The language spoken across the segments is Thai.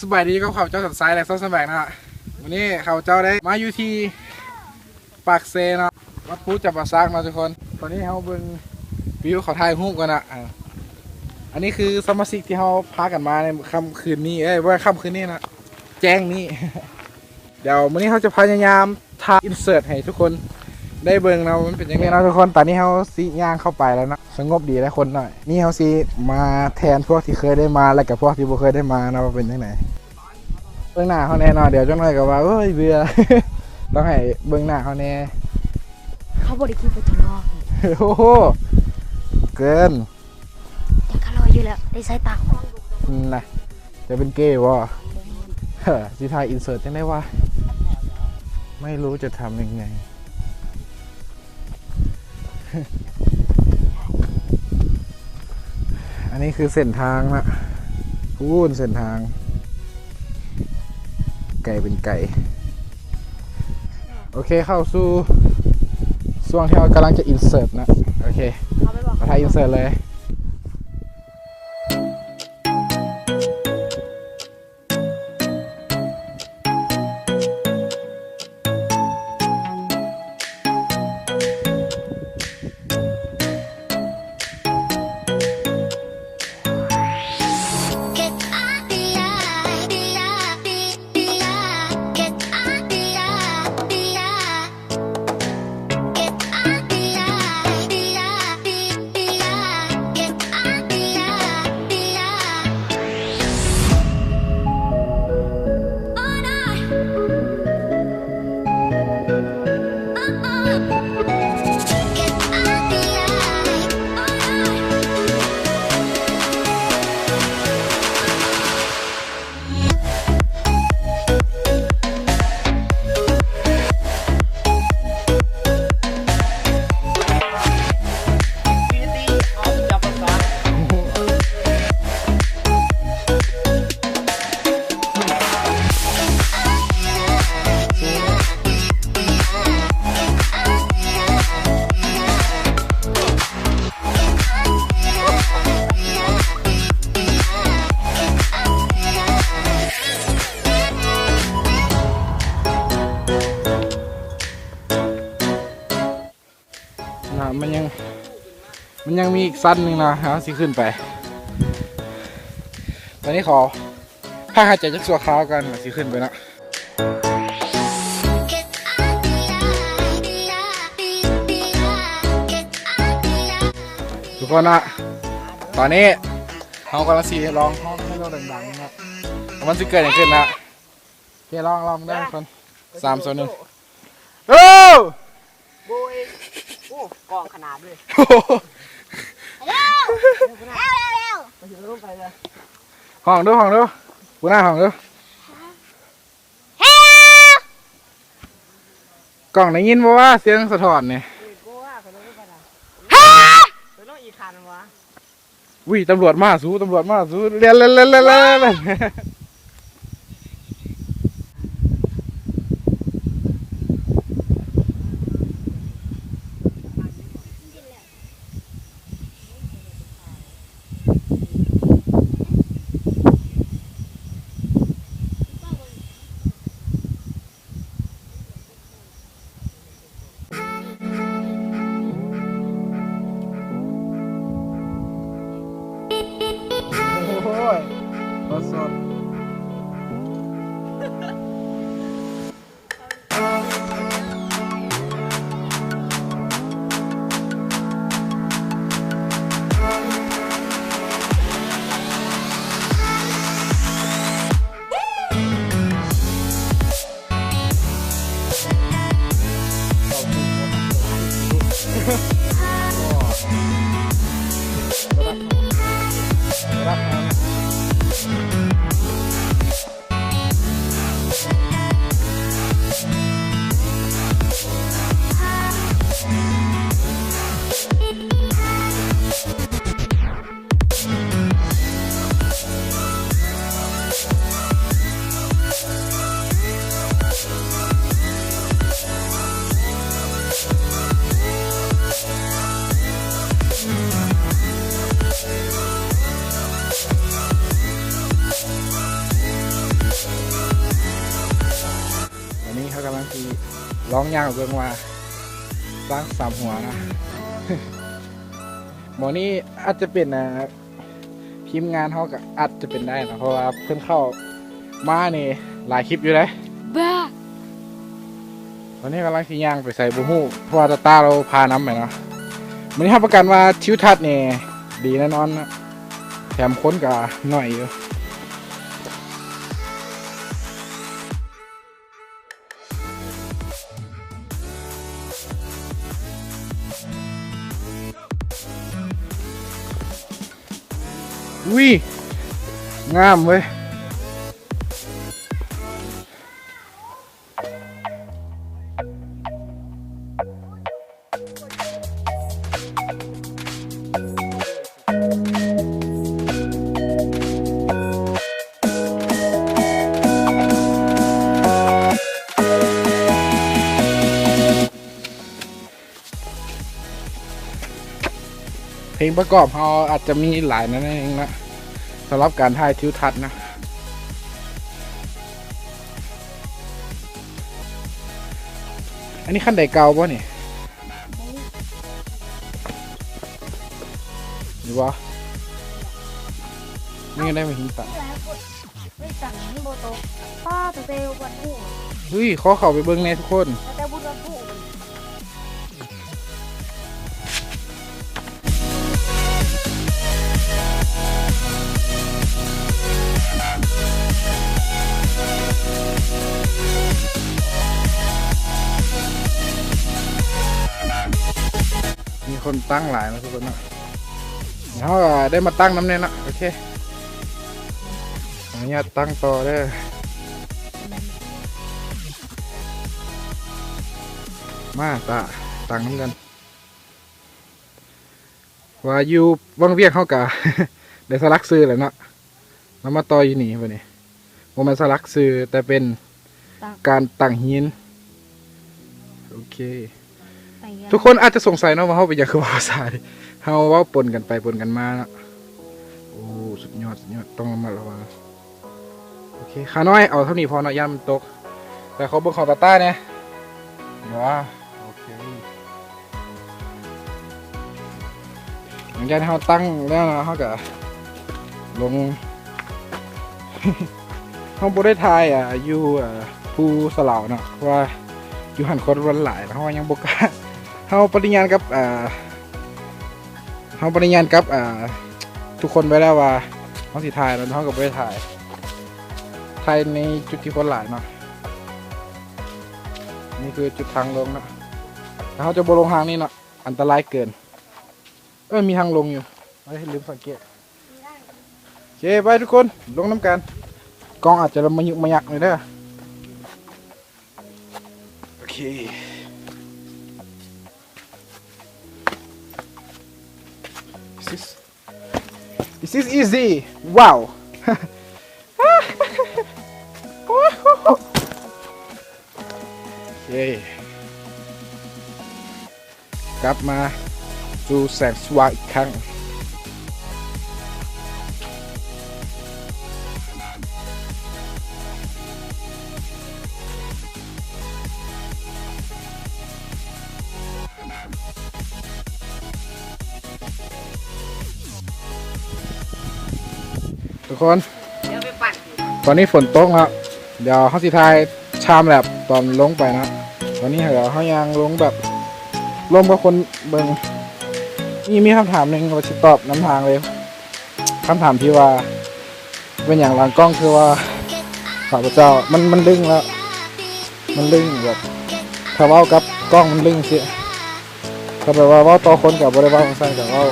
สบายดีก็เขาเจ้าสัตว์สายและซ้อนสมัยนะวันนี้เขาเจ้าได้มาอยู่ที่ปากเซนะวัดพุทธจับปะซักนะทุกคนตอนนี้เขาเบิ่งวิวเขาถ่ายรูปกันนะอันนี้คือสมาชิกที่เขาพากันมาในค่ำคืนนี้ว่าค่ำคืนนี้นะแจ้งนี้ เดี๋ยววันนี้เขาจะพยายามถ่ายอินเสิร์ตให้ทุกคนได้เบิ่งนะมันเป็นยังไงนะทุกคนตอนนี้เขาซีย่างเข้าไปแล้วนะสงบดีแล้วคนหน่อยนี่เขาซีมาแทนพวกที่เคยได้มาและกับพวกที่บ่เคยได้มานะว่าเป็นยังไงเบื้องหน้าเขาแน่นอนเดี๋ยวจ้าหน่อยก็ว่าเอ้ยเบื่อ ต้องให้เบื้องหน้าเขาแน่เขาบริคิดไปถึงนอก โอ้โหเกินแต่ก็รออยู่แล้วได้ใช้ตังค์นะจะเป็นเก้วะสิทายอินเสิร์ตยังไงวะไม่รู้จะทำยังไง อันนี้คือเส้นทางนะพูนเส้นทางไก่เป็นไก่โอเคเข้าสู่ช่วงที่เรากำลังจะอินเสิร์ตนะโอเคมาถ่ายอินเสิร์ตเลยมันยังมีอีกสั้นหนึ่งนะครับสิขึ้นไปตอนนี้ขอผ้าหายใจจากสัวขาวกันสิขึ้นไปนะทุกคนนะตอนนี้เขากำลังลองห้องให้เราดังๆนะมันจะเกิดอะไรขึ้นนะโอเคลองได้คน3 2 1โอ้โบยโอ้กองขนาดเลยห้องดูกูหน้าห้องดูกล่องได้ยินบ่ว่าเสียงสะท้อนเนี่ยวิ่งตำรวจมาสู้เรียนสด ร้องย่างเบิ่งว่าสร้างสามหัวนะ หมอนี่อาจจะเป็นทีมงานเขาก็อาจจะเป็นได้นะเพราะว่าเพิ่นเข้ามานี่หลายคลิปอยู่เลย บ้า ตอนนี้กำลังที่ย่างไปใส่บูฮู้เพราะว่าตาเราพาน้ำไปเนาะมันนี้รับประกันว่าทิวทัศน์นี่ดีแน่นอนนะแถมค้นกับหน่อยอยู่วิงามเว้ยเพลงประกอบเขาอาจจะมีหลายนั่นเองนะสำหรับการถ่ายทิวทัศน์นะอันนี้ขั้นใดเก่าป่ะนี่หรือว่านี่ก็ได้มาหินตัด ไม่สั่งนี่โบโตป้าตัวเตลวันผู้ เฮ้ยขอเข้าไปเบิ้งแน่ทุกคน แต่บุญวันผู้ มีคนตั้งหลายนะทุกคนนะเดี๋ยวเราได้มาตั้งน้ำเนี่ยนะโอเคขออนุญาตตั้งต่อได้อมาตั้งน้ำกันว่าอยู่วังเวียงเขากะ ได้สลักซื้อแหละเนาะแล้วมาต่ออยู่นี่ไปนี่ว่ามันสลักซื้อแต่เป็นการตั้งหินโอเค ทุกคนอาจจะสงสัยเนาะว่าเขาเป็นอย่างคือว่าภาษาเขาว่าปนกันไปปนกันมาเนาะโอ้สุดยอดต้องระมัดระวังโอเคขาน้อยเอาเท่านี้พอเนาะย่ามันตกแต่เขาเบิ่งของตาต้าเนี่ยเดี๋ยวโอเคหลังจากที่เขาตั้งแล้วนะเขาก็ลง เขาบ่ได้ทายอยู่ภูสลาวเนาะว่าอยู่หันคนวันหลายเพราะว่ายังบกล้าเขาปฏิญาณกับทุกคนไปแล้วว่าเขาสิถ่ายแล้วเขาก็ไม่ได้ถ่ายในจุดที่คนหลายเนาะนี่คือจุดทางลงเนาะแล้วเขาจะบลงทางนี้เนาะอันตรายเกินมีทางลงอยู่ไม่ลืมสังเกตโอเคไปทุกคนลงน้ำกันกล้องอาจจะมายุกมายักหน่อยเด้อโอเคThis is easy. Wow. โอเคกลับมาดูแสงสว่างอีกครั้งทุกคน เดี๋ยวไปปั่น ตอนนี้ฝนตกแล้วเดี๋ยวเขาสิทายชามแบบตอนลงไปนะตอนนี้เดี๋ยวเขายังลงแบบลงกับคนเบิงนี่มีคำถามหนึ่งเราจะตอบน้ำทางเลยคำถามที่ว่าเป็นอย่างหลังกล้องคือว่าข้าพเจ้ามันลึงแล้วมันลึงแบบถ้าเว้ากับกล้องมันลึงสิก็แปลว่าเว้าต่อคนกับบริวารของใส่แต่ว่า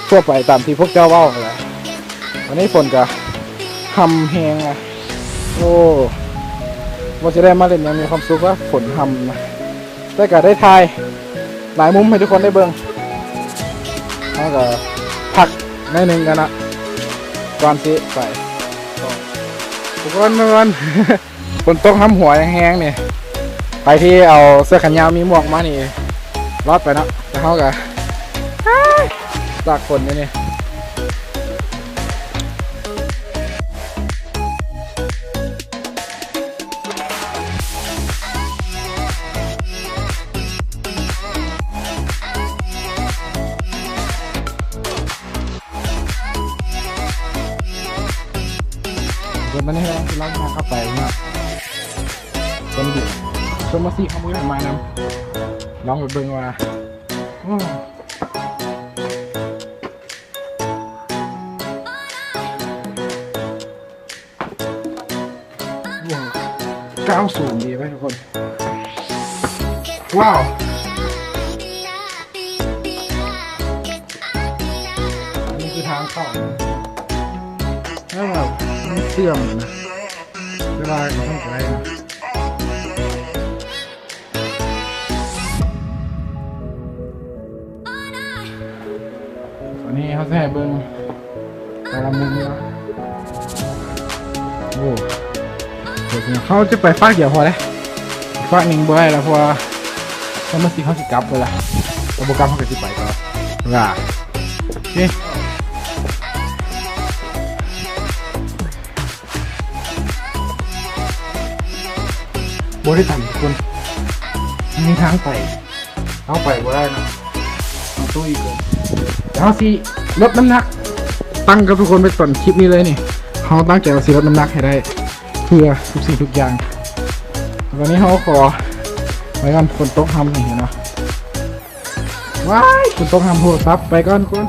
ทั่วไปตามที่พวกเจ้าเว้าแหละวันนี้ฝนกับทำแหงอ่ะโอ้ว่าจะได้มาเล่นยังมีความสุขว่าฝนทำนะได้ก็ได้ทายหลายมุมให้ทุกคนได้เบิ่งแล้วก็พักในหนึ่งกันนะก่อนสิไปทุกคนฝนตกทำหัวแห้งๆเนี่ยไปที่เอาเสื้อแขนยาวมีหมวกมานี่รอดไปเนาะแล้วเขาก็ตากฝนนี่ เดี๋ยวมันให้เรางานเข้าไปนะต้นดิชมมาสิเขามือทำไมนะลองไปเบิ่งว่าก้าวสูงดีไหมทุกคนว้าวอันนี้คือทางเข้าแล้วแบบไม่เสื่อมเลยนะเวลาเขาต้องอะไรนะอันนี้เขาแท้เบิ้งแต่ละมุมนะโอ้เดี๋ยวเขาจะไปฟากเดียวพอเลยฟากหนึ่งบ่ได้แล้วเพราะว่าเขามาสิเขาสิกลับไปละโปรแกรมเขาก็สิไปต่อว่าโอเคบริษัททุกคนมีทางไปเอาไปบ่ได้นะเอาตู้อีกเลยเอาสิลดน้ำหนักตั้งกับทุกคนไปต้นคลิปนี้เลยนี่เขาตั้งใจว่าสิลดน้ำหนักให้ได้เพื่อทุกสิ่งทุกอย่างตอนนี้เขาขอไปก่อนฝนตกทำอย่างเงี้ยเนาะว้ายฝนตกทำโทรศัพท์ไปก่อนทุกคน